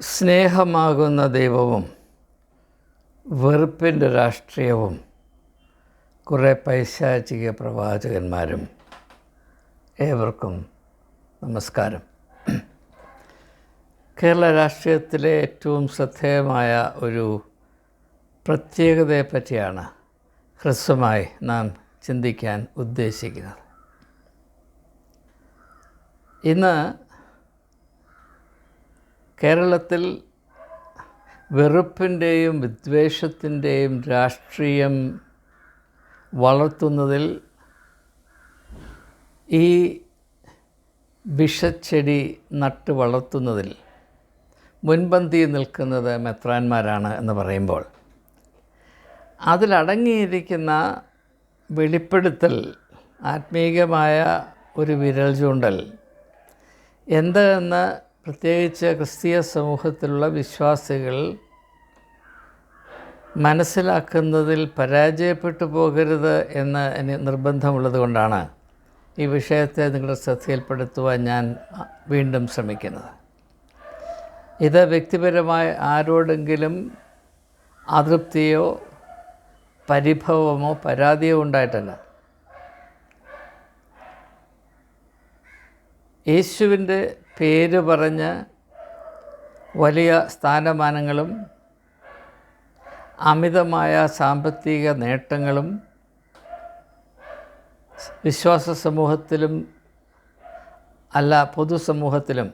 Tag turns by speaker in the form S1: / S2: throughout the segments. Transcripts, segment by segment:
S1: സ്നേഹമാകുന്ന ദൈവവും വെറുപ്പിൻ്റെ രാഷ്ട്രീയവും കുറേ പൈശാചിക പ്രവാചകന്മാരും. ഏവർക്കും നമസ്കാരം. കേരള രാഷ്ട്രീയത്തിലെ ഏറ്റവും ശ്രദ്ധേയമായ ഒരു പ്രത്യേകതയെപ്പറ്റിയാണ് ഹ്രസ്വമായി നാം ചിന്തിക്കാൻ ഉദ്ദേശിക്കുന്നത്. ഇന്ന് കേരളത്തിൽ വെറുപ്പിൻ്റെയും വിദ്വേഷത്തിൻ്റെയും രാഷ്ട്രീയം വളർത്തുന്നതിൽ ഈ വിഷച്ചെടി നട്ട് വളർത്തുന്നതിൽ മുൻപന്തിയിൽ നിൽക്കുന്നത് മെത്രാന്മാരാണ് എന്ന് പറയുമ്പോൾ അതിലടങ്ങിയിരിക്കുന്ന വെളിപ്പെടുത്തൽ, ആത്മീകമായ ഒരു വിരൽ ചൂണ്ടൽ എന്തെന്ന് പ്രത്യേകിച്ച് ക്രിസ്തീയ സമൂഹത്തിലുള്ള വിശ്വാസികൾ മനസ്സിലാക്കുന്നതിൽ പരാജയപ്പെട്ടു പോകരുത് എന്ന് എനിക്ക് നിർബന്ധമുള്ളത് കൊണ്ടാണ് ഈ വിഷയത്തെ നിങ്ങളുടെ ശ്രദ്ധയിൽപ്പെടുത്തുവാൻ ഞാൻ വീണ്ടും ശ്രമിക്കുന്നത്. ഇത് വ്യക്തിപരമായ ആരോടെങ്കിലും അതൃപ്തിയോ പരിഭവമോ പരാതിയോ ഉണ്ടായിട്ടല്ല. യേശുവിൻ്റെ പേര് പറഞ്ഞ് വലിയ സ്ഥാനമാനങ്ങളും അമിതമായ സാമ്പത്തിക നേട്ടങ്ങളും വിശ്വാസ സമൂഹത്തിലും അല്ല പൊതുസമൂഹത്തിലും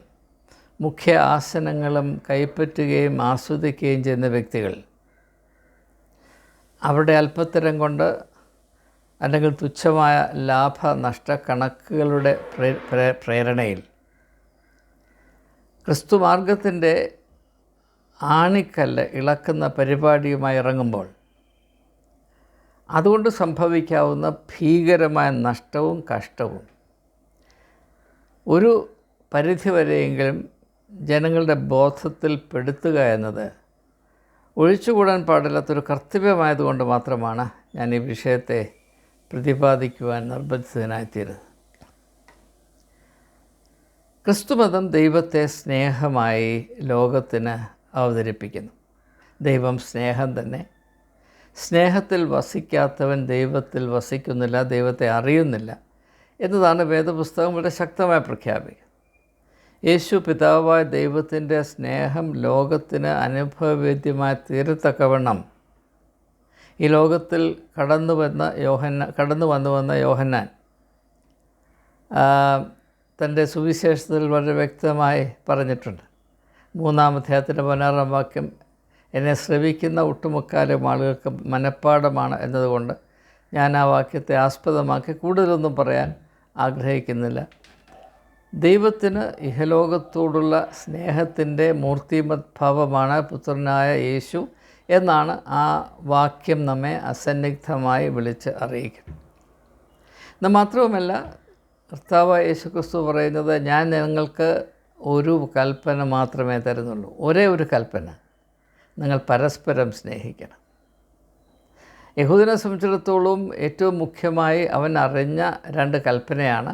S1: മുഖ്യ ആസനങ്ങളും കൈപ്പറ്റുകയും ആസ്വദിക്കുകയും ചെയ്യുന്ന വ്യക്തികൾ അവരുടെ അല്പത്തരം കൊണ്ട് അല്ലെങ്കിൽ തുച്ഛമായ ലാഭനഷ്ട കണക്കുകളുടെ പ്രേരണയിൽ ക്രിസ്തുമാർഗത്തിൻ്റെ ആണിക്കല്ല് ഇളക്കുന്ന പരിപാടിയുമായി ഇറങ്ങുമ്പോൾ അതുകൊണ്ട് സംഭവിക്കാവുന്ന ഭീകരമായ നഷ്ടവും കഷ്ടവും ഒരു പരിധിവരെയെങ്കിലും ജനങ്ങളുടെ ബോധത്തിൽ പെടുത്തുക എന്നത് ഒഴിച്ചുകൂടാൻ പാടില്ലാത്തൊരു കർത്തവ്യമായതുകൊണ്ട് മാത്രമാണ് ഞാൻ ഈ വിഷയത്തെ പ്രതിപാദിക്കുവാൻ നിർബന്ധിതനായിത്തീരുന്നത്. ക്രിസ്തുമതം ദൈവത്തെ സ്നേഹമായി ലോകത്തിന് അവതരിപ്പിക്കുന്നു. ദൈവം സ്നേഹം തന്നെ. സ്നേഹത്തിൽ വസിക്കാത്തവൻ ദൈവത്തിൽ വസിക്കുന്നില്ല, ദൈവത്തെ അറിയുന്നില്ല എന്നതാണ് വേദപുസ്തകം വളരെ ശക്തമായി പ്രഖ്യാപിക്കുന്നത്. യേശു പിതാവായ ദൈവത്തിൻ്റെ സ്നേഹം ലോകത്തിന് അനുഭവവേദ്യമായി തീരത്തക്കവണ്ണം ഈ ലോകത്തിൽ കടന്നു വന്ന യോഹന്നാൻ തൻ്റെ സുവിശേഷത്തിൽ വളരെ വ്യക്തമായി പറഞ്ഞിട്ടുണ്ട്. 3-ാം അധ്യായത്തിൻ്റെ 16-ാം വാക്യം എന്നെ ശ്രവിക്കുന്ന ഒട്ടുമുക്കാലും ആളുകൾക്ക് മനഃപ്പാഠമാണ് എന്നതുകൊണ്ട് ഞാൻ ആ വാക്യത്തെ ആസ്പദമാക്കി കൂടുതലൊന്നും പറയാൻ ആഗ്രഹിക്കുന്നില്ല. ദൈവത്തിന് ഇഹലോകത്തോടുള്ള സ്നേഹത്തിൻ്റെ മൂർത്തിമത് ഭാവമാണ് പുത്രനായ യേശു എന്നാണ് ആ വാക്യം നമ്മെ അസന്നിഗ്ധമായി വിളിച്ച് അറിയിക്കുന്നത്. എന്ന് മാത്രവുമല്ല, കർത്താവായ യേശു ക്രിസ്തു പറയുന്നത്, ഞാൻ നിങ്ങൾക്ക് ഒരു കൽപ്പന മാത്രമേ തരുന്നുള്ളൂ, ഒരേ ഒരു കൽപ്പന, നിങ്ങൾ പരസ്പരം സ്നേഹിക്കണം. യഹൂദനെ സംബന്ധിച്ചിടത്തോളം ഏറ്റവും മുഖ്യമായി അവൻ അറിഞ്ഞ 2 കൽപ്പനയാണ്.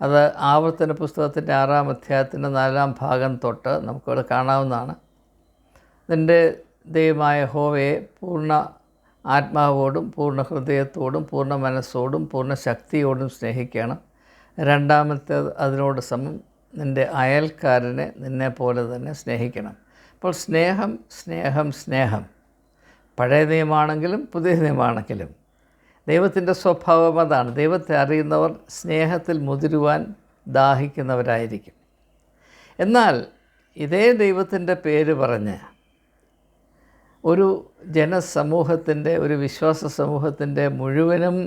S1: അത് ആവർത്തന പുസ്തകത്തിൻ്റെ 6-ാം അധ്യായത്തിൻ്റെ 4-ാം ഭാഗം തൊട്ട് നമുക്കവിടെ കാണാവുന്നതാണ്. നിൻ്റെ ദൈവമായ യഹോവയെ പൂർണ്ണ ആത്മാവോടും പൂർണ്ണ ഹൃദയത്തോടും പൂർണ്ണ മനസ്സോടും പൂർണ്ണ ശക്തിയോടും സ്നേഹിക്കണം. 2-ാമത്തേത് അതിനോട് സമം നിൻ്റെ അയൽക്കാരനെ നിന്നെ പോലെ തന്നെ സ്നേഹിക്കണം. അപ്പോൾ സ്നേഹം സ്നേഹം സ്നേഹം പഴയ നിയമമാണെങ്കിലും പുതിയ നിയമമാണെങ്കിലും ദൈവത്തിൻ്റെ സ്വഭാവം അതാണ്. ദൈവത്തെ അറിയുന്നവർ സ്നേഹത്തിൽ മുതിരുവാൻ ദാഹിക്കുന്നവരായിരിക്കും. എന്നാൽ ഇതേ ദൈവത്തിൻ്റെ പേര് പറഞ്ഞ് ഒരു ജനസമൂഹത്തിൻ്റെ, ഒരു വിശ്വാസ സമൂഹത്തിൻ്റെ മുഴുവനും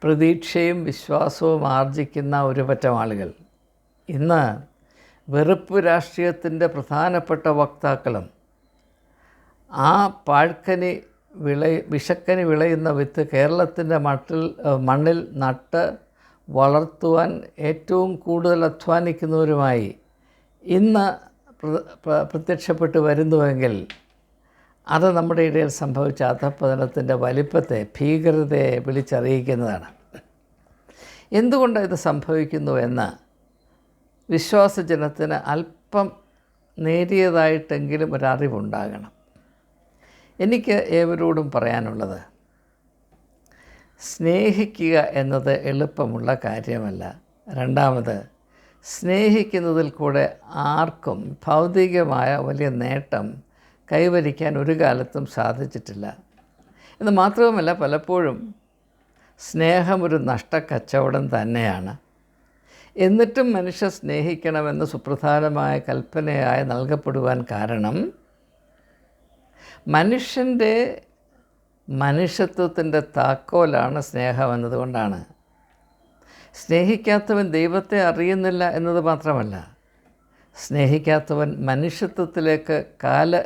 S1: പ്രതീക്ഷയും വിശ്വാസവും ആർജിക്കുന്ന ഒരു പറ്റം ആളുകൾ ഇന്ന് വെറുപ്പ് രാഷ്ട്രീയത്തിൻ്റെ പ്രധാനപ്പെട്ട വക്താക്കളും ആ വിഷക്കനി വിളയുന്ന വിത്ത് കേരളത്തിൻ്റെ മണ്ണിൽ നട്ട് വളർത്തുവാൻ ഏറ്റവും കൂടുതൽ അധ്വാനിക്കുന്നവരുമായി ഇന്ന് പ്രത്യക്ഷപ്പെട്ടു വരുന്നുവെങ്കിൽ അത് നമ്മുടെ ഇടയിൽ സംഭവിച്ച അധഃപതനത്തിൻ്റെ വലിപ്പത്തെ, ഭീകരതയെ വിളിച്ചറിയിക്കുന്നതാണ്. എന്തുകൊണ്ട് ഇത് സംഭവിക്കുന്നു എന്ന് വിശ്വാസജനത്തിന് അല്പം നേരിയതായിട്ടെങ്കിലും ഒരറിവുണ്ടാകണം. എനിക്ക് ഏവരോടും പറയാനുള്ളത്, സ്നേഹിക്കുക എന്നത് എളുപ്പമുള്ള കാര്യമല്ല. രണ്ടാമത്, സ്നേഹിക്കുന്നതിൽ കൂടെ ആർക്കും ഭൗതികമായ വലിയ നേട്ടം കൈവരിക്കാൻ ഒരു കാലത്തും സാധിച്ചിട്ടില്ല. എന്ന് മാത്രവുമല്ല, പലപ്പോഴും സ്നേഹം ഒരു നഷ്ടക്കച്ചവടം തന്നെയാണ്. എന്നിട്ടും മനുഷ്യർ സ്നേഹിക്കണമെന്ന് സുപ്രധാനമായ കൽപ്പനയായി നൽകപ്പെടുവാൻ കാരണം മനുഷ്യൻ്റെ മനുഷ്യത്വത്തിൻ്റെ താക്കോലാണ് സ്നേഹം എന്നതുകൊണ്ടാണ്. സ്നേഹിക്കാത്തവൻ ദൈവത്തെ അറിയുന്നില്ല എന്നത് മാത്രമല്ല, സ്നേഹിക്കാത്തവൻ മനുഷ്യത്വത്തിലേക്ക് കാല്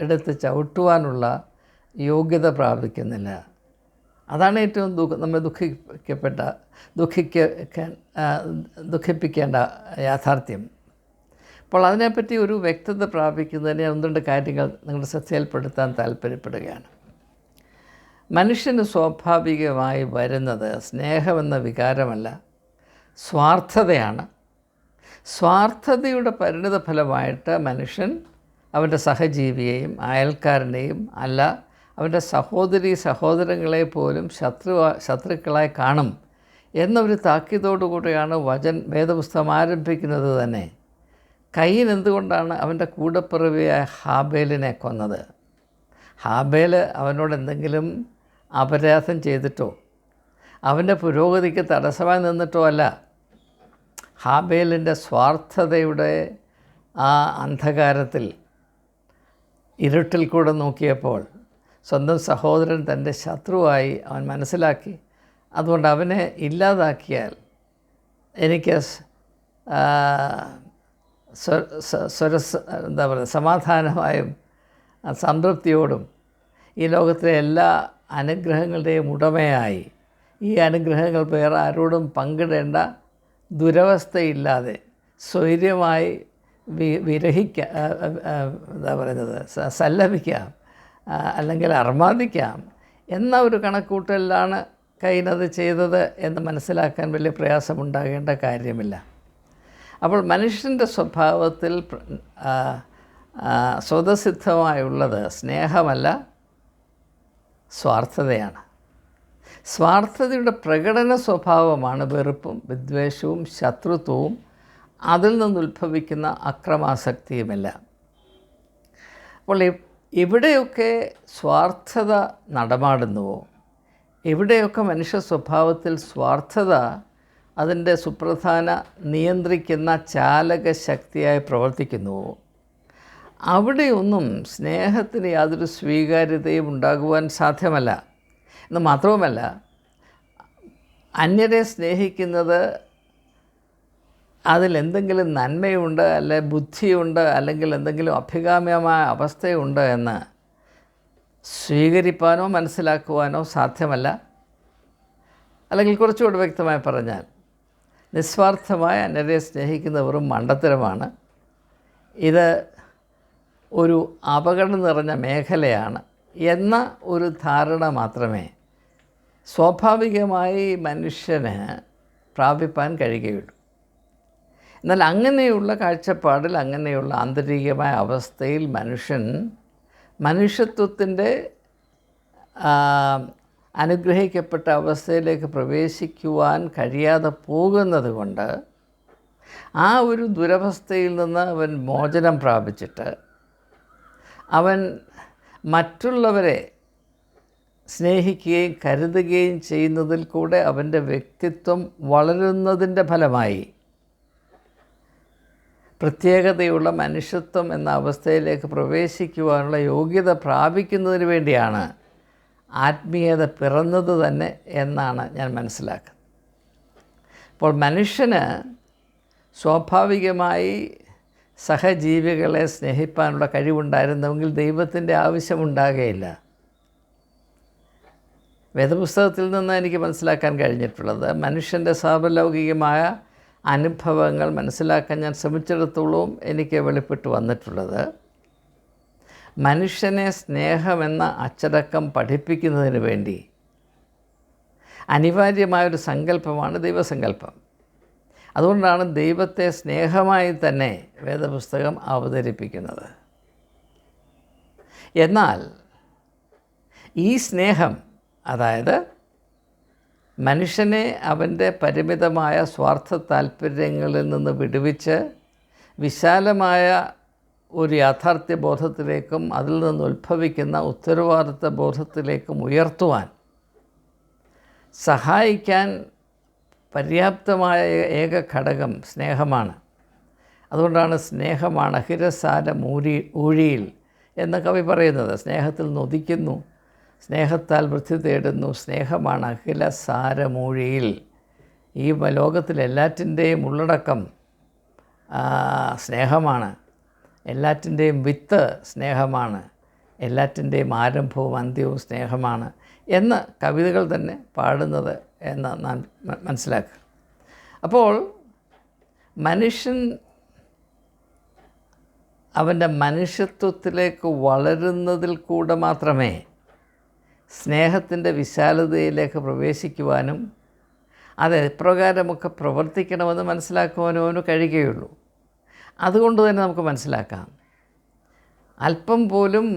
S1: എടുത്ത് ചവിട്ടുവാനുള്ള യോഗ്യത പ്രാപിക്കുന്നില്ല. അതാണ് ഏറ്റവും നമ്മെ ദുഃഖിപ്പിക്കേണ്ട യാഥാർത്ഥ്യം. അപ്പോൾ അതിനെപ്പറ്റി ഒരു വ്യക്തത പ്രാപിക്കുന്നതിന് ഒന്ന് രണ്ട് കാര്യങ്ങൾ നിങ്ങളുടെ ശ്രദ്ധയിൽപ്പെടുത്താൻ താല്പര്യപ്പെടുകയാണ്. മനുഷ്യന് സ്വാഭാവികമായി വരുന്നത് സ്നേഹമെന്ന വികാരമല്ല, സ്വാർത്ഥതയാണ്. സ്വാർത്ഥതയുടെ പരിണിത ഫലമായിട്ട് മനുഷ്യൻ അവൻ്റെ സഹജീവിയെയും അയൽക്കാരനെയും അല്ല, അവൻ്റെ സഹോദരങ്ങളെ പോലും ശത്രുക്കളായി കാണും എന്നൊരു താക്കീതോടുകൂടിയാണ് വേദപുസ്തകം ആരംഭിക്കുന്നത് തന്നെ. കയീൻ എന്തുകൊണ്ടാണ് അവൻ്റെ കൂടപ്പിറവിയായ ഹാബേലിനെ കൊന്നത്? ഹാബേൽ അവനോട് എന്തെങ്കിലും അപരാധം ചെയ്തിട്ടോ അവൻ്റെ പുരോഗതിക്ക് തടസ്സമായി നിന്നിട്ടോ അല്ല. ഹാബേലിൻ്റെ സ്വാർത്ഥതയുടെ ആ അന്ധകാരത്തിൽ, ഇരുട്ടിൽ കൂടെ നോക്കിയപ്പോൾ സ്വന്തം സഹോദരൻ തൻ്റെ ശത്രുവായി അവൻ മനസ്സിലാക്കി. അതുകൊണ്ട് അവനെ ഇല്ലാതാക്കിയാൽ എനിക്ക് സമാധാനമായും സംതൃപ്തിയോടും ഈ ലോകത്തിലെ എല്ലാ അനുഗ്രഹങ്ങളുടെയും ഉടമയായി ഈ അനുഗ്രഹങ്ങൾ വേറെ ആരോടും പങ്കിടേണ്ട ദുരവസ്ഥയില്ലാതെ സ്വൈര്യമായി സല്ലപിക്കാം, അല്ലെങ്കിൽ അർമാദിക്കാം എന്ന ഒരു കണക്കൂട്ടലിലാണ് കയീൻ അത് ചെയ്തത് എന്ന് മനസ്സിലാക്കാൻ വലിയ പ്രയാസമുണ്ടാകേണ്ട കാര്യമില്ല. അപ്പോൾ മനുഷ്യൻ്റെ സ്വഭാവത്തിൽ സ്വതസിദ്ധമായുള്ളത് സ്നേഹമല്ല, സ്വാർത്ഥതയാണ്. സ്വാർത്ഥതയുടെ പ്രകടന സ്വഭാവമാണ് വെറുപ്പും വിദ്വേഷവും ശത്രുത്വവും അതിൽ നിന്നുദ്ഭവിക്കുന്ന അക്രമാസക്തിയുമെല്ലാം. അപ്പോൾ എവിടെയൊക്കെ സ്വാർത്ഥത നടമാടുന്നുവോ, എവിടെയൊക്കെ മനുഷ്യ സ്വഭാവത്തിൽ സ്വാർത്ഥത അതിൻ്റെ സുപ്രധാന നിയന്ത്രിക്കുന്ന ചാലക ശക്തിയായി പ്രവർത്തിക്കുന്നുവോ, അവിടെയൊന്നും സ്നേഹത്തിന് യാതൊരു സ്വീകാര്യതയും ഉണ്ടാകുവാൻ സാധ്യമല്ല. എന്ന് മാത്രവുമല്ല, അന്യരെ സ്നേഹിക്കുന്നത് അതിലെന്തെങ്കിലും നന്മയുണ്ട്, അല്ലെ ബുദ്ധിയുണ്ട്, അല്ലെങ്കിൽ എന്തെങ്കിലും അഭികാമ്യമായ അവസ്ഥയുണ്ട് എന്ന് സ്വീകരിപ്പാനോ മനസ്സിലാക്കുവാനോ സാധ്യമല്ല. അല്ലെങ്കിൽ കുറച്ചുകൂടി വ്യക്തമായി പറഞ്ഞാൽ, നിസ്വാർത്ഥമായ അന്യരെ സ്നേഹിക്കുന്ന വെറും മണ്ടത്തരമാണ്. ഇത് ഒരു അപകടം നിറഞ്ഞ മേഖലയാണ് എന്ന ഒരു ധാരണ മാത്രമേ സ്വാഭാവികമായി മനുഷ്യന് പ്രാപിപ്പാൻ കഴിയുകയുള്ളൂ. എന്നാൽ അങ്ങനെയുള്ള കാഴ്ചപ്പാടിൽ, അങ്ങനെയുള്ള ആന്തരികമായ അവസ്ഥയിൽ മനുഷ്യത്വത്തിൻ്റെ അനുഗ്രഹിക്കപ്പെട്ട അവസ്ഥയിലേക്ക് പ്രവേശിക്കുവാൻ കഴിയാതെ പോകുന്നത് കൊണ്ട് ആ ഒരു ദുരവസ്ഥയിൽ നിന്ന് അവൻ മോചനം പ്രാപിച്ചിട്ട് അവൻ മറ്റുള്ളവരെ സ്നേഹിക്കുകയും കരുതുകയും ചെയ്യുന്നതിൽ കൂടെ അവൻ്റെ വ്യക്തിത്വം വളരുന്നതിൻ്റെ ഫലമായി പ്രത്യേകതയുള്ള മനുഷ്യത്വം എന്ന അവസ്ഥയിലേക്ക് പ്രവേശിക്കുവാനുള്ള യോഗ്യത പ്രാപിക്കുന്നതിന് വേണ്ടിയാണ് ആത്മീയത പിറന്നത് തന്നെ എന്നാണ് ഞാൻ മനസ്സിലാക്കുന്നത്. അപ്പോൾ മനുഷ്യന് സ്വാഭാവികമായി സഹജീവികളെ സ്നേഹിപ്പാനുള്ള കഴിവുണ്ടായിരുന്നെങ്കിൽ ദൈവത്തിൻ്റെ ആവശ്യമുണ്ടാകുകയില്ല. വേദപുസ്തകത്തിൽ നിന്ന് എനിക്ക് മനസ്സിലാക്കാൻ കഴിഞ്ഞിട്ടുള്ളത്, മനുഷ്യൻ്റെ സാർവലൗകികമായ അനുഭവങ്ങൾ മനസ്സിലാക്കാൻ ഞാൻ ശ്രമിച്ചിടത്തോളവും എനിക്ക് വെളിപ്പെട്ട് വന്നിട്ടുള്ളത്, മനുഷ്യനെ സ്നേഹമെന്ന അച്ചടക്കം പഠിപ്പിക്കുന്നതിന് വേണ്ടി അനിവാര്യമായൊരു സങ്കല്പമാണ് ദൈവസങ്കല്പം. അതുകൊണ്ടാണ് ദൈവത്തെ സ്നേഹമായി തന്നെ വേദപുസ്തകം അവതരിപ്പിക്കുന്നത്. എന്നാൽ ഈ സ്നേഹം, അതായത് മനുഷ്യനെ അവൻ്റെ പരിമിതമായ സ്വാർത്ഥ താല്പര്യങ്ങളിൽ നിന്ന് വിടുവിച്ച് വിശാലമായ ഒരു യാഥാർത്ഥ്യ ബോധത്തിലേക്കും അതിൽ നിന്ന് ഉത്ഭവിക്കുന്ന ഉത്തരവാദിത്വ ബോധത്തിലേക്കും ഉയർത്തുവാൻ സഹായിക്കാൻ പര്യാപ്തമായ ഏക ഘടകം സ്നേഹമാണ്. അതുകൊണ്ടാണ് സ്നേഹമാണ് അഹിരസാരം ഊഴിയിൽ എന്ന കവി പറയുന്നത്. സ്നേഹത്തിൽ നൊദിക്കുന്നു, സ്നേഹത്താൽ വൃദ്ധി തേടുന്നു, സ്നേഹമാണ് അഖില സാരമൂഴിയിൽ. ഈ ലോകത്തിലെല്ലാറ്റിൻ്റെയും ഉള്ളടക്കം സ്നേഹമാണ്, എല്ലാറ്റിൻ്റെയും വിത്ത് സ്നേഹമാണ്, എല്ലാറ്റിൻ്റെയും ആരംഭവും അന്ത്യവും സ്നേഹമാണ് എന്ന് കവിതകൾ തന്നെ പാടുന്നത് എന്ന് നാം മനസ്സിലാക്കുക. അപ്പോൾ മനുഷ്യൻ അവൻ്റെ മനുഷ്യത്വത്തിലേക്ക് വളരുന്നതിൽ കൂടെ മാത്രമേ സ്നേഹത്തിൻ്റെ വിശാലതയിലേക്ക് പ്രവേശിക്കുവാനും അത് എപ്രകാരമൊക്കെ പ്രവർത്തിക്കണമെന്ന് മനസ്സിലാക്കുവാനും അവന് കഴിയുകയുള്ളൂ. അതുകൊണ്ട് തന്നെ നമുക്ക് മനസ്സിലാക്കാം, അല്പം പോലും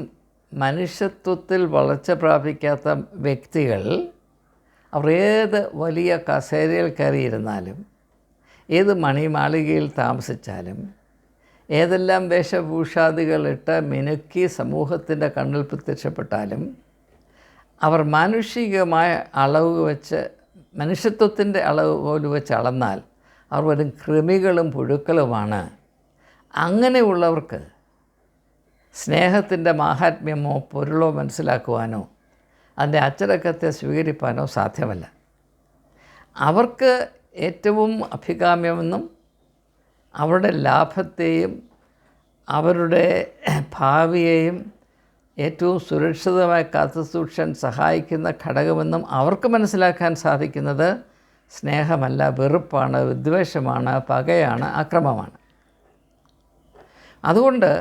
S1: മനുഷ്യത്വത്തിൽ വളർച്ച പ്രാപിക്കാത്ത വ്യക്തികൾ അവർ ഏത് വലിയ കസേരയിൽ കയറിയിരുന്നാലും, ഏത് മണിമാളികയിൽ താമസിച്ചാലും, ഏതെല്ലാം വേഷഭൂഷാദികളിട്ട് മിനുക്കി സമൂഹത്തിൻ്റെ കണ്ണിൽ പ്രത്യക്ഷപ്പെട്ടാലും അവർ മാനുഷികമായ അളവ് വെച്ച്, മനുഷ്യത്വത്തിൻ്റെ അളവ് പോലും വെച്ച് അളന്നാൽ അവർ വെറും കൃമികളും പുഴുക്കളുമാണ്. അങ്ങനെയുള്ളവർക്ക് സ്നേഹത്തിൻ്റെ മാഹാത്മ്യമോ പൊരുളോ മനസ്സിലാക്കുവാനോ അതിൻ്റെ അച്ചടക്കത്തെ സ്വീകരിപ്പാനോ സാധ്യമല്ല. അവർക്ക് ഏറ്റവും അഭികാമ്യമെന്നും അവരുടെ ലാഭത്തെയും അവരുടെ ഭാവിയെയും ഏറ്റവും സുരക്ഷിതമായി കാത്തുസൂക്ഷിക്കാൻ സഹായിക്കുന്ന ഘടകമെന്നും അവർക്ക് മനസ്സിലാക്കാൻ സാധിക്കുന്നത് സ്നേഹമല്ല, വെറുപ്പാണ്, വിദ്വേഷമാണ്, പകയാണ്, അക്രമമാണ്. അതുകൊണ്ട്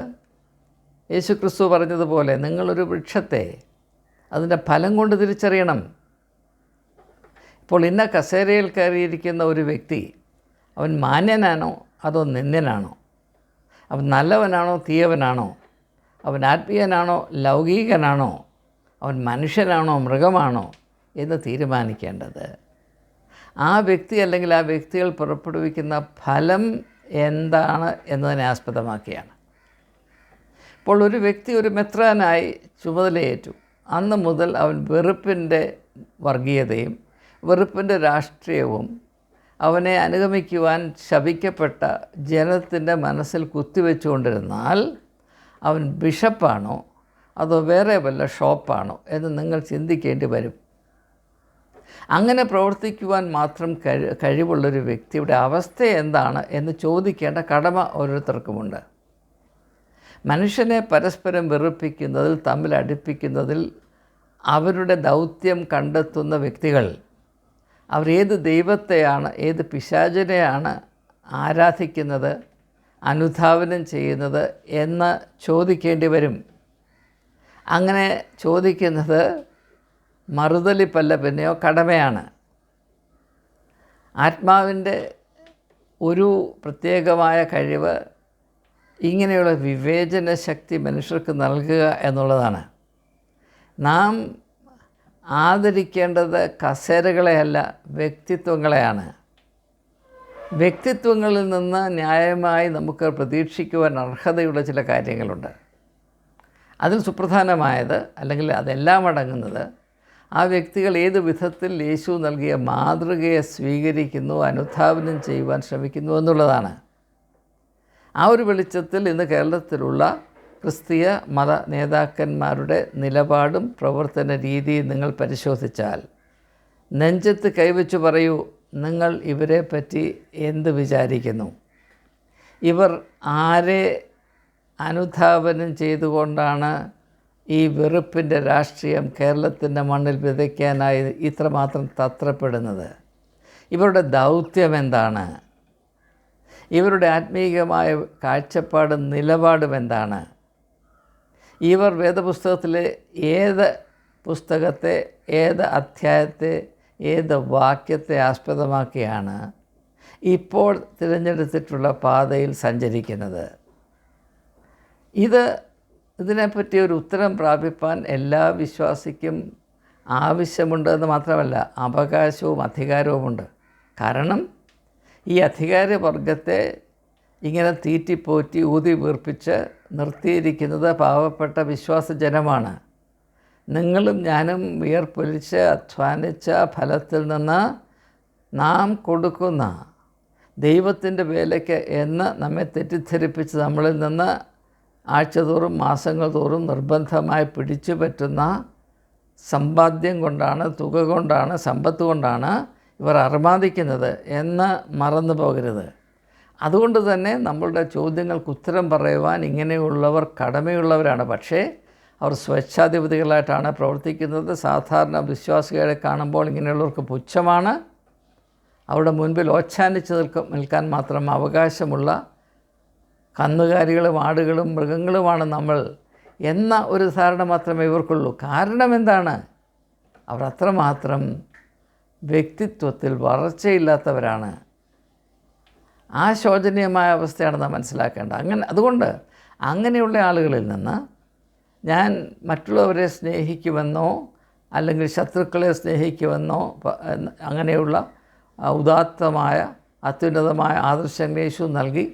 S1: യേശുക്രിസ്തു പറഞ്ഞതുപോലെ നിങ്ങളൊരു വൃക്ഷത്തെ അതിൻ്റെ ഫലം കൊണ്ട് തിരിച്ചറിയണം. ഇപ്പോൾ ഇന്ന കസേരയിൽ കയറിയിരിക്കുന്ന ഒരു വ്യക്തി അവൻ മാന്യനാണോ അതോ നിന്ദ്യനാണോ? അവൻ നല്ലവനാണോ തീയവനാണോ? അവൻ ആത്മീയനാണോ ലൗകികനാണോ? അവൻ മനുഷ്യനാണോ മൃഗമാണോ എന്ന് തീരുമാനിക്കേണ്ടത് ആ വ്യക്തി അല്ലെങ്കിൽ ആ വ്യക്തികൾ പുറപ്പെടുവിക്കുന്ന ഫലം എന്താണ് എന്നതിനെ ആസ്പദമാക്കിയാണ്. ഇപ്പോൾ ഒരു വ്യക്തി ഒരു മെത്രാനായി ചുമതലയേറ്റു. അന്ന് മുതൽ അവൻ വെറുപ്പിൻ്റെ വർഗീയതയും വെറുപ്പിൻ്റെ രാഷ്ട്രീയവും അവനെ അനുഗമിക്കുവാൻ ശപിക്കപ്പെട്ട ജനത്തിൻ്റെ മനസ്സിൽ കുത്തിവെച്ചുകൊണ്ടിരുന്നാൽ അവൻ ബിഷപ്പാണോ അതോ വേറെ വല്ല ഷോപ്പാണോ എന്ന് നിങ്ങൾ ചിന്തിക്കേണ്ടി വരും. അങ്ങനെ പ്രവർത്തിക്കുവാൻ മാത്രം കഴിവുള്ളൊരു വ്യക്തിയുടെ അവസ്ഥ എന്താണ് എന്ന് ചോദിക്കേണ്ട കടമ ഓരോരുത്തർക്കുമുണ്ട്. മനുഷ്യനെ പരസ്പരം വെറുപ്പിക്കുന്നതിൽ, തമ്മിൽ അടുപ്പിക്കുന്നതിൽ അവരുടെ ദൗത്യം കണ്ടെത്തുന്ന വ്യക്തികൾ അവർ ഏത് ദൈവത്തെയാണ്, ഏത് പിശാചിനെയാണ് ആരാധിക്കുന്നത്, അനുധാവനം ചെയ്യുന്നത് എന്ന് ചോദിക്കേണ്ടി വരും. അങ്ങനെ ചോദിക്കുന്നത് മറുതലിപ്പല്ല, പിന്നെയോ കടമയാണ്. ആത്മാവിൻ്റെ ഒരു പ്രത്യേകമായ കഴിവ് ഇങ്ങനെയുള്ള വിവേചന ശക്തി മനുഷ്യർക്ക് നൽകുക എന്നുള്ളതാണ്. നാം ആദരിക്കേണ്ടത് കസേരകളെയല്ല, വ്യക്തിത്വങ്ങളെയാണ്. വ്യക്തിത്വങ്ങളിൽ നിന്ന് ന്യായമായി നമുക്ക് പ്രതീക്ഷിക്കുവാൻ അർഹതയുള്ള ചില കാര്യങ്ങളുണ്ട്. അതിൽ സുപ്രധാനമായത്, അല്ലെങ്കിൽ അതെല്ലാം അടങ്ങുന്നത്, ആ വ്യക്തികൾ ഏത് വിധത്തിൽ യേശു നൽകിയ മാതൃകയെ സ്വീകരിക്കുന്നു, അനുധാവനം ചെയ്യുവാൻ ശ്രമിക്കുന്നു എന്നുള്ളതാണ്. ആ ഒരു വെളിച്ചത്തിൽ ഇന്ന് കേരളത്തിലുള്ള ക്രിസ്തീയ മത നേതാക്കന്മാരുടെ നിലപാടും പ്രവർത്തന രീതിയും നിങ്ങൾ പരിശോധിച്ചാൽ നെഞ്ചത്ത് കൈവച്ച് പറയൂ, നിങ്ങൾ ഇവരെ പറ്റി എന്ത് വിചാരിക്കുന്നു? ഇവർ ആരെ അനുധാവനം ചെയ്തുകൊണ്ടാണ് ഈ വെറുപ്പിൻ്റെ രാഷ്ട്രീയം കേരളത്തിൻ്റെ മണ്ണിൽ വിതയ്ക്കാനായി ഇത്രമാത്രം തത്രപ്പെടുന്നത്? ഇവരുടെ ദൗത്യം എന്താണ്? ഇവരുടെ ആത്മീയമായ കാഴ്ചപ്പാടും നിലപാടും എന്താണ്? ഇവർ വേദപുസ്തകത്തിലെ ഏത് പുസ്തകത്തെ, ഏത് അധ്യായത്തെ, ഏത് വാക്യത്തെ ആസ്പദമാക്കിയാണ് ഇപ്പോൾ തിരഞ്ഞെടുത്തിട്ടുള്ള പാതയിൽ സഞ്ചരിക്കുന്നത്? ഇതിനെപ്പറ്റി ഒരു ഉത്തരം പ്രാപിപ്പാൻ എല്ലാ വിശ്വാസിക്കും ആവശ്യമുണ്ടെന്ന് മാത്രമല്ല, അവകാശവും അധികാരവുമുണ്ട്. കാരണം ഈ അധികാരവർഗത്തെ ഇങ്ങനെ തീറ്റിപ്പോറ്റി ഊതി വീർപ്പിച്ച് നിർത്തിയിരിക്കുന്നത് പാവപ്പെട്ട വിശ്വാസജനമാണ്. നിങ്ങളും ഞാനും വിയർപ്പൊലിച്ച് അധ്വാനിച്ച ഫലത്തിൽ നിന്ന് നാം കൊടുക്കുന്ന ദൈവത്തിൻ്റെ വേലയ്ക്ക് എന്ന് നമ്മെ തെറ്റിദ്ധരിപ്പിച്ച് നമ്മളിൽ നിന്ന് ആഴ്ചതോറും മാസങ്ങൾ തോറും നിർബന്ധമായി പിടിച്ചു പറ്റുന്ന സമ്പാദ്യം കൊണ്ടാണ്, തുക കൊണ്ടാണ്, സമ്പത്ത് കൊണ്ടാണ് ഇവർ അർമാദിക്കുന്നത് എന്ന് മറന്നു പോകരുത്. അതുകൊണ്ട് തന്നെ നമ്മളുടെ ചോദ്യങ്ങൾക്ക് ഉത്തരം പറയുവാൻ ഇങ്ങനെയുള്ളവർ കടമയുള്ളവരാണ്. പക്ഷേ അവർ സ്വേച്ഛാധിപതികളായിട്ടാണ് പ്രവർത്തിക്കുന്നത്. സാധാരണ വിശ്വാസികളെ കാണുമ്പോൾ ഇങ്ങനെയുള്ളവർക്ക് പുച്ഛമാണ്. അവരുടെ മുൻപിൽ ഓച്ഛാനിച്ച് നിൽക്കാൻ മാത്രം അവകാശമുള്ള കന്നുകാലികളും ആടുകളും മൃഗങ്ങളുമാണ് നമ്മൾ എന്ന ഒരു ധാരണ മാത്രമേ ഇവർക്കുള്ളൂ. കാരണം എന്താണ്? അവർ അത്രമാത്രം വ്യക്തിത്വത്തിൽ വളർച്ചയില്ലാത്തവരാണ്. ആ ശോചനീയമായ അവസ്ഥയാണ് നാം മനസ്സിലാക്കേണ്ടത്. അതുകൊണ്ട് അങ്ങനെയുള്ള ആളുകളിൽ നിന്ന് ഞാൻ മറ്റുള്ളവരെ സ്നേഹിക്കുമെന്നോ അല്ലെങ്കിൽ ശത്രുക്കളെ സ്നേഹിക്കുമെന്നോ അങ്ങനെയുള്ള ഉദാത്തമായ അത്യുന്നതമായ ആദർശങ്ങൾ യേശു നൽകി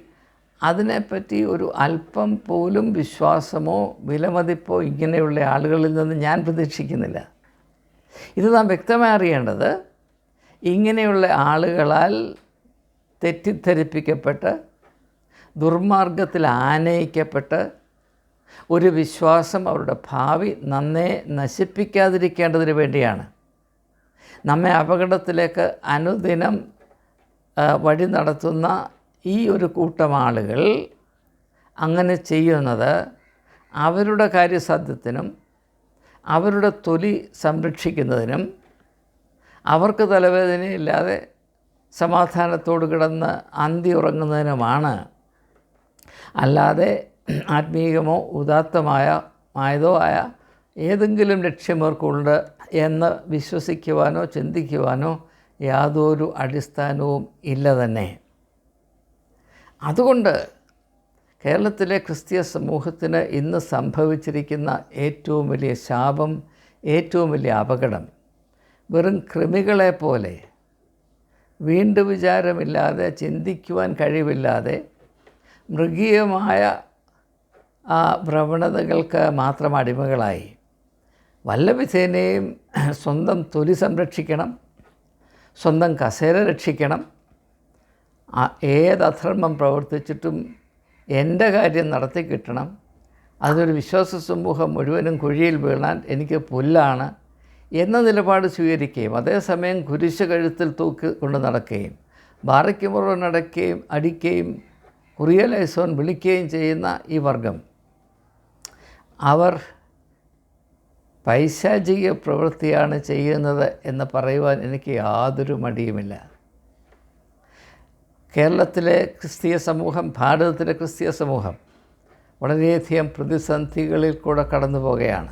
S1: അതിനെപ്പറ്റി ഒരു അല്പം പോലും വിശ്വാസമോ വിലമതിപ്പോ ഇങ്ങനെയുള്ള ആളുകളിൽ നിന്ന് ഞാൻ പ്രതീക്ഷിക്കുന്നില്ല. ഇത് നാം വ്യക്തമായി അറിയേണ്ടത്, ഇങ്ങനെയുള്ള ആളുകളാൽ തെറ്റിദ്ധരിപ്പിക്കപ്പെട്ട് ദുർമാർഗത്തിൽ ആനയിക്കപ്പെട്ട് ഒരു വിശ്വാസം അവരുടെ ഭാവി നന്നേ നശിപ്പിക്കാതിരിക്കേണ്ടതിന് വേണ്ടിയാണ്. നമ്മെ അപകടത്തിലേക്ക് അനുദിനം വഴി നടത്തുന്ന ഈ ഒരു കൂട്ടം ആളുകൾ അങ്ങനെ ചെയ്യുന്നത് അവരുടെ കാര്യസാധ്യത്തിനും അവരുടെ തൊലി സംരക്ഷിക്കുന്നതിനും അവർക്ക് തലവേദനയില്ലാതെ സമാധാനത്തോട് കിടന്ന് അന്തി ഉറങ്ങുന്നതിനുമാണ്. അല്ലാതെ ആത്മീയമോ ഉദാത്തമായതോ ആയ ഏതെങ്കിലും ലക്ഷ്യമവർക്കുണ്ട് എന്ന് വിശ്വസിക്കുവാനോ ചിന്തിക്കുവാനോ യാതൊരു അടിസ്ഥാനവും ഇല്ല തന്നെ. അതുകൊണ്ട് കേരളത്തിലെ ക്രിസ്തീയ സമൂഹത്തിന് ഇന്ന് സംഭവിച്ചിരിക്കുന്ന ഏറ്റവും വലിയ ശാപം, ഏറ്റവും വലിയ അപകടം, വെറും കൃമികളെ പോലെ വീണ്ടു വിചാരമില്ലാതെ, ചിന്തിക്കുവാൻ കഴിവില്ലാതെ, മൃഗീയമായ ആ പ്രവണതകൾക്ക് മാത്രം അടിമകളായി വല്ല വിധേനയും സ്വന്തം തൊലി സംരക്ഷിക്കണം, സ്വന്തം കസേര രക്ഷിക്കണം, ഏതധർമ്മം പ്രവർത്തിച്ചിട്ടും എൻ്റെ കാര്യം നടത്തി കിട്ടണം, അതൊരു വിശ്വാസ സമൂഹം മുഴുവനും കുഴിയിൽ വീണാൽ എനിക്ക് പുല്ലാണ് എന്ന നിലപാട് സ്വീകരിക്കുകയും അതേസമയം കുരിശ് കഴുത്തിൽ തൂക്കി കൊണ്ട് നടക്കുകയും ബാറയ്ക്ക് മുറ നടക്കുകയും അടിക്കുകയും കുറിയലൈസോൻ വിളിക്കുകയും ചെയ്യുന്ന ഈ വർഗം, അവർ പൈശാചിക പ്രവൃത്തിയാണ് ചെയ്യുന്നത് എന്ന് പറയുവാൻ എനിക്ക് യാതൊരു മടിയുമില്ല. കേരളത്തിലെ ക്രിസ്തീയ സമൂഹം, ഭാരതത്തിലെ ക്രിസ്തീയ സമൂഹം വളരെയധികം പ്രതിസന്ധികളിൽ കൂടെ കടന്നു പോകുകയാണ്.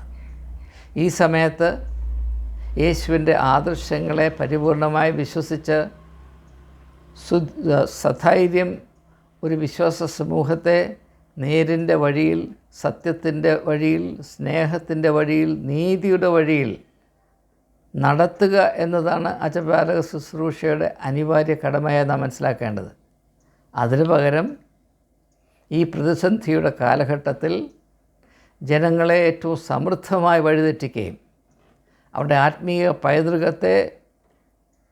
S1: ഈ സമയത്ത് യേശുവിൻ്റെ ആദർശങ്ങളെ പരിപൂർണമായി വിശ്വസിച്ച് സധൈര്യം ഒരു വിശ്വാസ സമൂഹത്തെ നേരിൻ്റെ വഴിയിൽ, സത്യത്തിൻ്റെ വഴിയിൽ, സ്നേഹത്തിൻ്റെ വഴിയിൽ, നീതിയുടെ വഴിയിൽ നടത്തുക എന്നതാണ് അജപാലക ശുശ്രൂഷയുടെ അനിവാര്യ കടമയായി നാം മനസ്സിലാക്കേണ്ടത്. അതിനു പകരം ഈ പ്രതിസന്ധിയുടെ കാലഘട്ടത്തിൽ ജനങ്ങളെ ഏറ്റവും സമൃദ്ധമായി വഴിതെറ്റിക്കുകയും അവരുടെ ആത്മീയ പൈതൃകത്തെ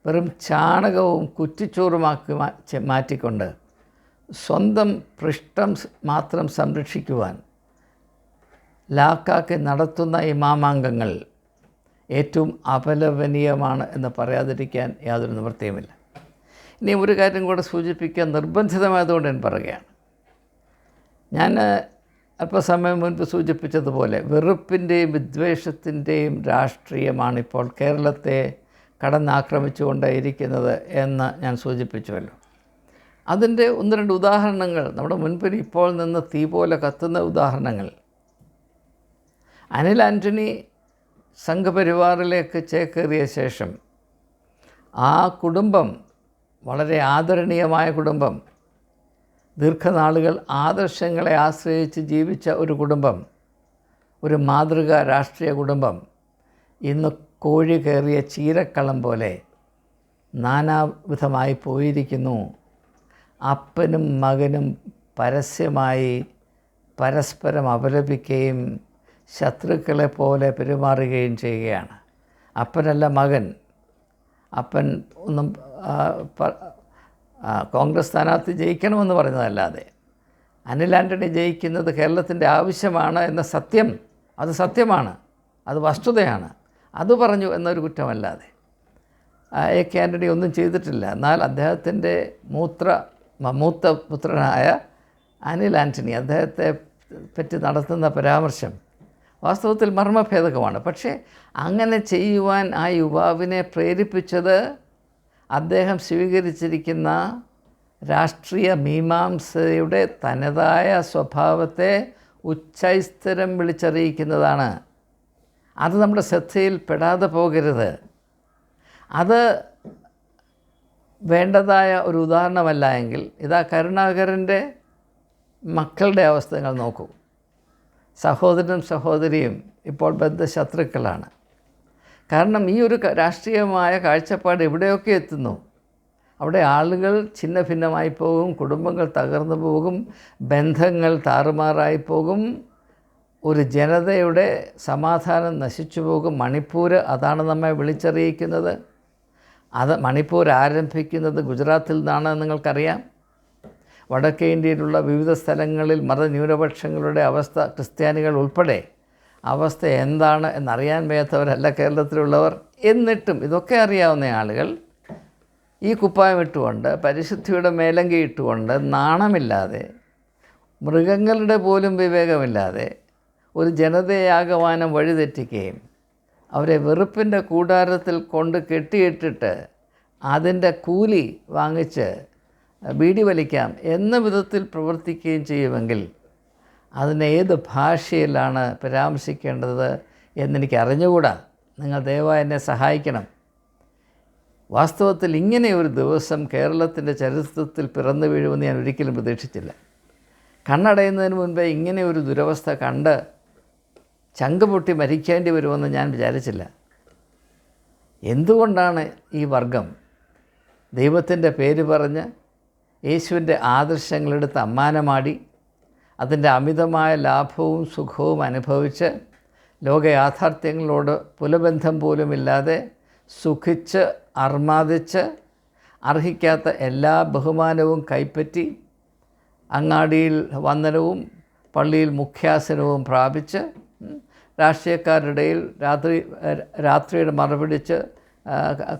S1: വെറും ചാണകവും കുറ്റിച്ചോറുമാക്കി മാറ്റിക്കൊണ്ട് സ്വന്തം പൃഷ്ഠം മാത്രം സംരക്ഷിക്കുവാൻ ലാക്കാക്കി നടത്തുന്ന ഈ മാമാങ്കങ്ങൾ ഏറ്റവും അപലപനീയമാണ് എന്ന് പറയാതിരിക്കാൻ യാതൊരു നിവൃത്തിയുമില്ല. ഇനി ഒരു കാര്യം കൂടെ സൂചിപ്പിക്കാൻ നിർബന്ധിതമായതുകൊണ്ട് ഞാൻ പറയുകയാണ്. ഞാൻ അല്പസമയം മുൻപ് സൂചിപ്പിച്ചതുപോലെ വെറുപ്പിൻ്റെയും വിദ്വേഷത്തിൻ്റെയും രാഷ്ട്രീയമാണിപ്പോൾ കേരളത്തെ കടന്നാക്രമിച്ചുകൊണ്ടേയിരിക്കുന്നത് എന്ന് ഞാൻ സൂചിപ്പിച്ചുവല്ലോ. അതിൻ്റെ ഒന്ന് രണ്ട് ഉദാഹരണങ്ങൾ നമ്മുടെ മുൻപിൽ ഇപ്പോൾ നിന്ന് തീ പോലെ കത്തുന്ന ഉദാഹരണങ്ങൾ. അനിൽ ആൻ്റണി സംഘപരിവാറിലേക്ക് ചേക്കേറിയ ശേഷം ആ കുടുംബം വളരെ ആദരണീയമായ കുടുംബം, ദീർഘനാളുകൾ ആദർശങ്ങളെ ആശ്രയിച്ച് ജീവിച്ച ഒരു കുടുംബം, ഒരു മാതൃകാ രാഷ്ട്രീയ കുടുംബം ഇന്ന് കോഴി കയറിയ ചീരക്കളം പോലെ നാനാവിധമായി പോയിരിക്കുന്നു. അപ്പനും മകനും പരസ്യമായി പരസ്പരം അപലപിക്കുകയും ശത്രുക്കളെ പോലെ പെരുമാറുകയും ചെയ്യുകയാണ്. അപ്പനല്ല മകൻ. അപ്പൻ ഒന്നും കോൺഗ്രസ് സ്ഥാനാർത്ഥി ജയിക്കണമെന്ന് പറഞ്ഞതല്ലാതെ അനിൽ ആൻ്റണി ജയിക്കുന്നത് കേരളത്തിൻ്റെ ആവശ്യമാണ് എന്ന സത്യം, അത് സത്യമാണ്, അത് വസ്തുതയാണ്. അത് പറഞ്ഞു എന്നൊരു കുറ്റമല്ലാതെ എ കെ ആൻ്റണി ഒന്നും ചെയ്തിട്ടില്ല. എന്നാൽ അദ്ദേഹത്തിൻ്റെ മൂത്ത പുത്രനായ അനിൽ ആൻ്റണി അദ്ദേഹത്തെ പറ്റി നടത്തുന്ന പരാമർശം വാസ്തവത്തിൽ മർമ്മഭേദകമാണ്. പക്ഷേ അങ്ങനെ ചെയ്യുവാൻ ആ യുവാവിനെ പ്രേരിപ്പിച്ചത് അദ്ദേഹം സ്വീകരിച്ചിരിക്കുന്ന രാഷ്ട്രീയ മീമാംസയുടെ തനതായ സ്വഭാവത്തെ ഉച്ചൈസ്തരം വിളിച്ചറിയിക്കുന്നതാണ്. അത് നമ്മുടെ ശ്രദ്ധയിൽ പെടാതെ പോകരുത്. അത് വേണ്ടതായ ഒരു ഉദാഹരണമല്ല എങ്കിൽ ഇതാ കരുണാകരൻ്റെ മക്കളുടെ അവസ്ഥകൾ നോക്കൂ. സഹോദരനും സഹോദരിയും ഇപ്പോൾ ബദ്ധശത്രുക്കളാണ്. കാരണം ഈ ഒരു രാഷ്ട്രീയമായ കാഴ്ചപ്പാട് എവിടെയൊക്കെ എത്തുന്നു, അവിടെ ആളുകൾ ഛിന്ന ഭിന്നമായി പോകും, കുടുംബങ്ങൾ തകർന്നു പോകും, ബന്ധങ്ങൾ താറുമാറായി പോകും, ഒരു ജനതയുടെ സമാധാനം നശിച്ചു പോകും. മണിപ്പൂർ അതാണ് നമ്മെ വിളിച്ചറിയിക്കുന്നത്. മണിപ്പൂർ ആരംഭിക്കുന്നത് ഗുജറാത്തിൽ നിന്നാണ് നിങ്ങൾക്കറിയാം. വടക്കേ ഇന്ത്യയിലുള്ള വിവിധ സ്ഥലങ്ങളിൽ മതന്യൂനപക്ഷങ്ങളുടെ അവസ്ഥ, ക്രിസ്ത്യാനികൾ ഉൾപ്പെടെ അവസ്ഥ എന്താണ് എന്നറിയാൻ വയ്യാത്തവരല്ല കേരളത്തിലുള്ളവർ. എന്നിട്ടും ഇതൊക്കെ അറിയാവുന്ന ആളുകൾ ഈ കുപ്പായം ഇട്ടുകൊണ്ട്, പരിശുദ്ധിയുടെ മേലങ്കി ഇട്ടുകൊണ്ട്, നാണമില്ലാതെ, മൃഗങ്ങളുടെ പോലും വിവേകമില്ലാതെ ഒരു ജനതയാകമാനം വഴിതെറ്റിക്കുകയും അവരെ വെറുപ്പിൻ്റെ കൂടാരത്തിൽ കൊണ്ട് കെട്ടിയിട്ടിട്ട് അതിൻ്റെ കൂലി വാങ്ങിച്ച് ബീഡി വലിക്കാം എന്ന വിധത്തിൽ പ്രവർത്തിക്കുകയും ചെയ്യുമെങ്കിൽ അതിനെ ഏത് ഭാഷയിലാണ് പരാമർശിക്കേണ്ടത് എന്നെനിക്ക് അറിഞ്ഞുകൂടാ. നിങ്ങൾ ദയവായി എന്നെ സഹായിക്കണം. വാസ്തവത്തിൽ ഇങ്ങനെ ഒരു ദിവസം കേരളത്തിൻ്റെ ചരിത്രത്തിൽ പിറന്നു വീഴുമെന്ന് ഞാൻ ഒരിക്കലും പ്രതീക്ഷിച്ചില്ല. കണ്ണടയുന്നതിന് മുൻപേ ഇങ്ങനെ ഒരു ദുരവസ്ഥ കണ്ട് ചങ്ക് പൊട്ടി മരിക്കേണ്ടി വരുമെന്ന് ഞാൻ വിചാരിച്ചില്ല. എന്തുകൊണ്ടാണ് ഈ വർഗം ദൈവത്തിൻ്റെ പേര് പറഞ്ഞ് യേശുവിൻ്റെ ആദർശങ്ങളെടുത്ത് അമ്മാനമാടി അതിൻ്റെ അമിതമായ ലാഭവും സുഖവും അനുഭവിച്ച് ലോക യാഥാർത്ഥ്യങ്ങളോട് പുലബന്ധം പോലുമില്ലാതെ സുഖിച്ച് അർമാദിച്ച് അർഹിക്കാത്ത എല്ലാ ബഹുമാനവും കൈപ്പറ്റി അങ്ങാടിയിൽ വന്ദനവും പള്ളിയിൽ മുഖ്യാസനവും പ്രാപിച്ച് രാഷ്ട്രീയക്കാരുടെ രാത്രിയുടെ മറപിടിച്ച്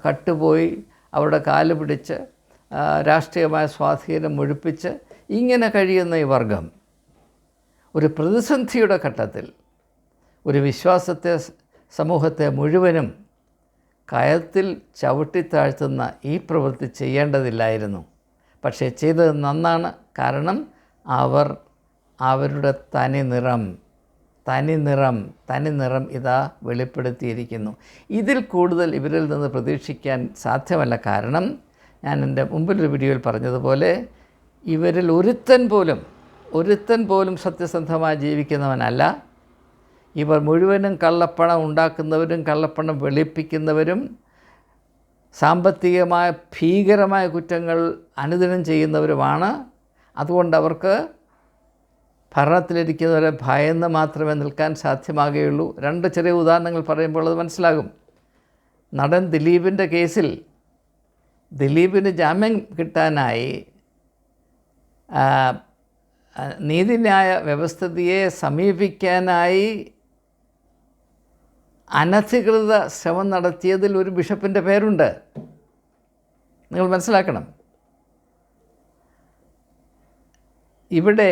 S1: കട്ടുപോയി അവരുടെ കാല് പിടിച്ച് രാഷ്ട്രീയമായ സ്വാധീനം മുഴുപ്പിച്ച് ഇങ്ങനെ കഴിയുന്ന ഈ വർഗം ഒരു പ്രതിസന്ധിയുടെ ഘട്ടത്തിൽ ഒരു സമൂഹത്തെ മുഴുവനും കയത്തിൽ ചവിട്ടിത്താഴ്ത്തുന്ന ഈ പ്രവൃത്തി ചെയ്യേണ്ടതില്ലായിരുന്നു. പക്ഷേ ചെയ്തത് നന്നാണ്. കാരണം അവർ അവരുടെ തനിനിറം ഇതാ വെളിപ്പെടുത്തിയിരിക്കുന്നു. ഇതിൽ കൂടുതൽ ഇവരിൽ നിന്ന് പ്രതീക്ഷിക്കാൻ സാധ്യമല്ല. കാരണം ഞാൻ എൻ്റെ മുമ്പിലൊരു വീഡിയോയിൽ പറഞ്ഞതുപോലെ ഇവരിൽ ഒരുത്തൻ പോലും സത്യസന്ധമായി ജീവിക്കുന്നവനല്ല. ഇവർ മുഴുവനും കള്ളപ്പണം ഉണ്ടാക്കുന്നവരും കള്ളപ്പണം വെളുപ്പിക്കുന്നവരും സാമ്പത്തികമായ ഭീകരമായ കുറ്റങ്ങൾ അനുദിനം ചെയ്യുന്നവരുമാണ്. അതുകൊണ്ട് അവർക്ക് ഭരണത്തിലിരിക്കുന്നവരെ ഭയന്ന് മാത്രമേ നിൽക്കാൻ സാധ്യമാകുകയുള്ളൂ. രണ്ട് ചെറിയ ഉദാഹരണങ്ങൾ പറയുമ്പോൾ അത് മനസ്സിലാകും. നടൻ ദിലീപിൻ്റെ കേസിൽ ദിലീപിന് ജാമ്യം കിട്ടാനായി നീതിന്യായ വ്യവസ്ഥിതിയെ സമീപിക്കാനായി അനധികൃത ശ്രമം നടത്തിയതിൽ ഒരു ബിഷപ്പിൻ്റെ പേരുണ്ട്. നിങ്ങൾ മനസ്സിലാക്കണം. ഇവിടെ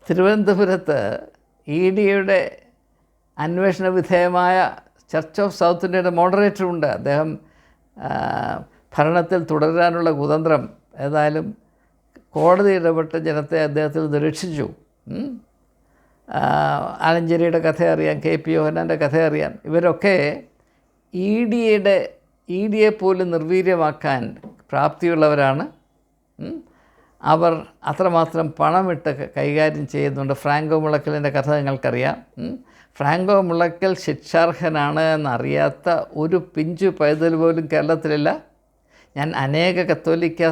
S1: തിരുവനന്തപുരത്ത് EDയുടെ അന്വേഷണ വിധേയമായ ചർച്ച് ഓഫ് സൗത്ത് ഇന്ത്യയുടെ മോഡറേറ്ററുണ്ട്. അദ്ദേഹം ഭരണത്തിൽ തുടരാനുള്ള കുതന്ത്രം ഏതായാലും കോടതി ഇടപെട്ട ജനത്തെ അദ്ദേഹത്തിൽ നിന്ന് രക്ഷിച്ചു. ആലഞ്ചേരിയുടെ കഥ അറിയാം, KP യോഹന്നാൻ്റെ കഥ അറിയാം. ഇവരൊക്കെ ED പോലും നിർവീര്യമാക്കാൻ പ്രാപ്തിയുള്ളവരാണ്. അവർ അത്രമാത്രം പണമിട്ട് കൈകാര്യം ചെയ്യുന്നുണ്ട്. ഫ്രാങ്കോ മുളയ്ക്കലിൻ്റെ കഥ നിങ്ങൾക്കറിയാം. ഫ്രാങ്കോ മുളയ്ക്കൽ ശിക്ഷാർഹനാണ് എന്നറിയാത്ത ഒരു പിഞ്ചു പൈതൽ പോലും കേരളത്തിലില്ല. ഞാൻ അനേക കത്തോലിക്ക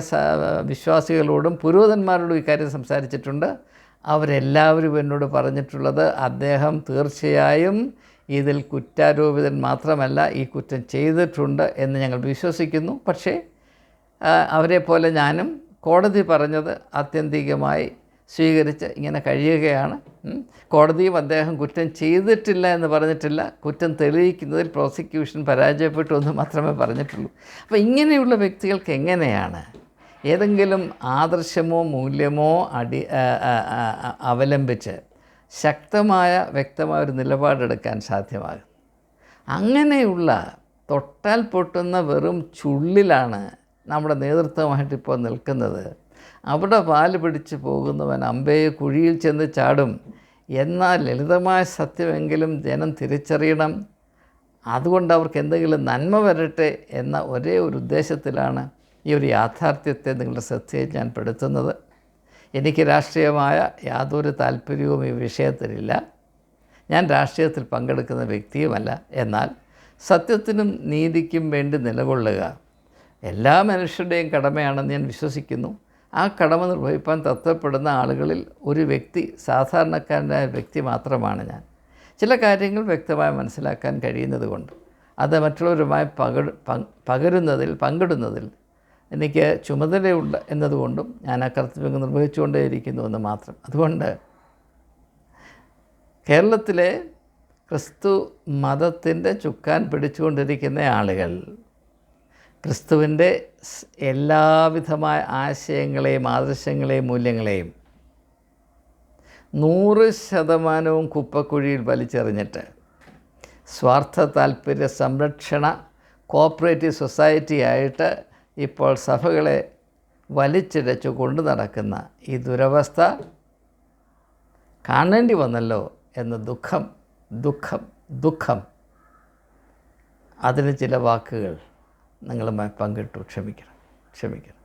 S1: വിശ്വാസികളോടും പുരോഹിതന്മാരോടും ഇക്കാര്യം സംസാരിച്ചിട്ടുണ്ട്. അവരെല്ലാവരും എന്നോട് പറഞ്ഞിട്ടുള്ളത് അദ്ദേഹം തീർച്ചയായും ഇതിൽ കുറ്റാരോപിതൻ മാത്രമല്ല, ഈ കുറ്റം ചെയ്തിട്ടുണ്ട് എന്ന് ഞങ്ങൾ വിശ്വസിക്കുന്നു. പക്ഷേ അവരെ പോലെ ഞാനും കോടതി പറഞ്ഞത് ആത്യന്തികമായി സ്വീകരിച്ച് ഇങ്ങനെ കഴിയുകയാണ്. കോടതിയും അദ്ദേഹം കുറ്റം ചെയ്തിട്ടില്ല എന്ന് പറഞ്ഞിട്ടില്ല, കുറ്റം തെളിയിക്കുന്നതിൽ പ്രോസിക്യൂഷൻ പരാജയപ്പെട്ടു എന്ന് മാത്രമേ പറഞ്ഞിട്ടുള്ളൂ. അപ്പോൾ ഇങ്ങനെയുള്ള വ്യക്തികൾക്ക് എങ്ങനെയാണ് ഏതെങ്കിലും ആദർശമോ മൂല്യമോ അവലംബിച്ച് ശക്തമായ വ്യക്തമായ ഒരു നിലപാടെടുക്കാൻ സാധ്യമാകും? അങ്ങനെയുള്ള തൊട്ടാൽ പൊട്ടുന്ന വെറും ചുള്ളിലാണ് നമ്മുടെ നേതൃത്വമായിട്ടിപ്പോൾ നിൽക്കുന്നത്. അവിടെ പാല് പിടിച്ച് പോകുന്നവൻ അമ്പയെ കുഴിയിൽ ചെന്ന് ചാടും എന്ന ലളിതമായ സത്യമെങ്കിലും ജനം തിരിച്ചറിയണം. അതുകൊണ്ട് അവർക്ക് എന്തെങ്കിലും നന്മ വരട്ടെ എന്ന ഒരേ ഒരു ഉദ്ദേശത്തിലാണ് ഈ ഒരു യാഥാർത്ഥ്യത്തെ നിങ്ങളുടെ ശ്രദ്ധയെ ഞാൻ പെടുത്തുന്നത്. എനിക്ക് രാഷ്ട്രീയമായ യാതൊരു താല്പര്യവും ഈ വിഷയത്തിലില്ല. ഞാൻ രാഷ്ട്രീയത്തിൽ പങ്കെടുക്കുന്ന വ്യക്തിയുമല്ല. എന്നാൽ സത്യത്തിനും നീതിക്കും വേണ്ടി നിലകൊള്ളുക എല്ലാ മനുഷ്യരുടെയും കടമയാണെന്ന് ഞാൻ വിശ്വസിക്കുന്നു. ആ കടമ നിർവഹിക്കാൻ തത്വപ്പെടുന്ന ആളുകളിൽ ഒരു വ്യക്തി, സാധാരണക്കാരനായ വ്യക്തി മാത്രമാണ് ഞാൻ. ചില കാര്യങ്ങൾ വ്യക്തമായി മനസ്സിലാക്കാൻ കഴിയുന്നത് കൊണ്ട് അത് മറ്റുള്ളവരുമായി പങ്കിടുന്നതിൽ എനിക്ക് ചുമതലയുണ്ട് എന്നതുകൊണ്ടും ഞാൻ ആ കർത്തവ്യം നിർവഹിച്ചുകൊണ്ടേയിരിക്കുന്നുവെന്ന് മാത്രം. അതുകൊണ്ട് കേരളത്തിലെ ക്രിസ്തു മതത്തിൻ്റെ ചുക്കാൻ പിടിച്ചുകൊണ്ടിരിക്കുന്ന ആളുകൾ ക്രിസ്തുവിൻ്റെ എല്ലാവിധമായ ആശയങ്ങളെയും ആദർശങ്ങളെയും മൂല്യങ്ങളെയും 100% കുപ്പക്കുഴിയിൽ വലിച്ചെറിഞ്ഞിട്ട് സ്വാർത്ഥ താല്പര്യ സംരക്ഷണ കോപ്പറേറ്റീവ് സൊസൈറ്റി ആയിട്ട് ഇപ്പോൾ സഭകളെ വലിച്ചിഴച്ചു കൊണ്ടു നടക്കുന്ന ഈ ദുരവസ്ഥ കാണേണ്ടി വന്നല്ലോ എന്ന ദുഃഖം അതിന് ചില വാക്കുകൾ നിങ്ങളുമായി പങ്കിട്ടു. ക്ഷമിക്കണം.